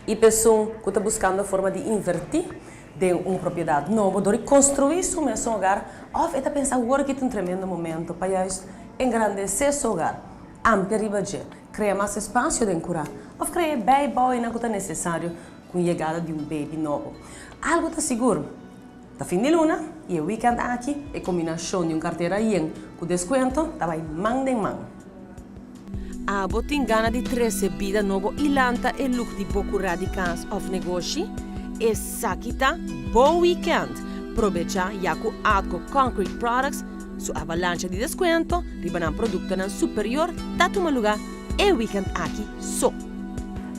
E pessoa que está buscando a forma de invertir de uma propriedade nova, de construir seu mesmo lugar, ou está pensando agora que tem um tremendo momento para engrandecer seu lugar, ampliar o budget, criar mais espaço de curar, ou criar bem bom e não está necessário com a chegada de um baby novo. Algo está seguro. Da fim de luna e o weekend aqui, a combinação de carteira yen com desconto, está vai mão em mão. A botin gana de trece vida novo ilanta e look de boku radicais of negócio e sakita bom weekend. Provecha yaku Atco Concrete Products su avalanche de desconto, ribanan produto nan superior, tatu malugar e weekend aqui so.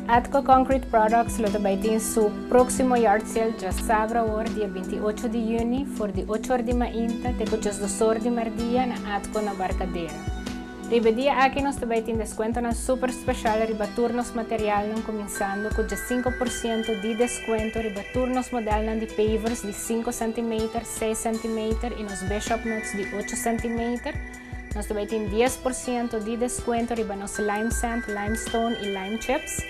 Atco Concrete Products lo tabaitin su próximo yard sale já sabra dia 28 de junho, for de 8 horas de mainta, te com 2 horas de mardia na Atco na Barcadeira. Riba dia aqui nós também tem desconto na super special riba turnos material não começando com 5% de desconto riba turnos model não de pavers de 5 cm, 6 cm e nos bishop nuts de 8 cm. Nós também tem 10% de desconto riba nos lime sand, limestone e lime chips,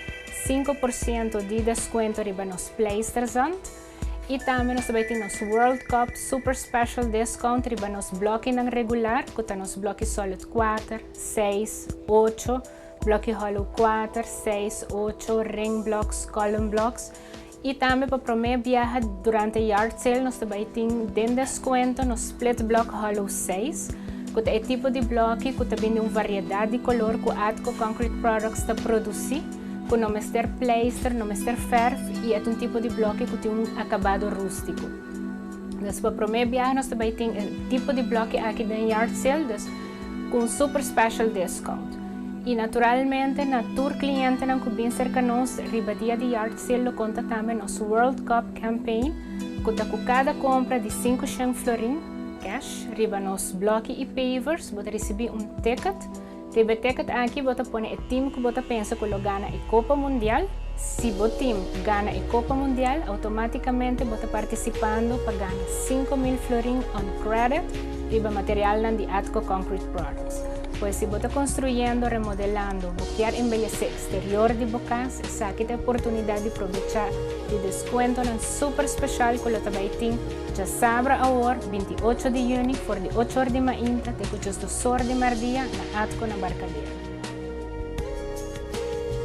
5% de desconto riba nos plaisters e também nós também temos World Cup Super Special Discount riba nos bloques não regular, que nos bloques solid 4, 6, 8, bloque hollow 4, 6, 8, ring blocks, column blocks. E também para promover viajar durante o yard sale, nós também temos desconto no split block hollow 6, que é tipo de bloque que tem uma variedade de color que a Atco Concrete Products está produzindo. Com não mestre pleister, não mestre ferf e é um tipo de bloco que tem acabado rústico. Mas para promover nós também tem tipo de bloco aqui no yard sale com super special discount. E naturalmente, na tour cliente não que bem cerca nós, riba dia de yard sale lo conta também nosso World Cup campaign, que tá com cada compra de 5 florin cash, riba nos bloco e pavers, você receber ticket. Riba ticket aqui, você põe o time que você pensa que gana a Copa Mundial. Se o time gana a Copa Mundial, automaticamente você participando para ganhar 5.000 florin on credit riba material de Atco Concrete Products. Pois se você construindo, remodelando, buscar embellecer exterior de bocas, essa aqui tem a oportunidade de aproveitar de desconto super especial que você vai ter já sabra agora, 28 de junho, for de 8 horas de mainta, te com 2 horas de mardia na Atco na Barcadeira.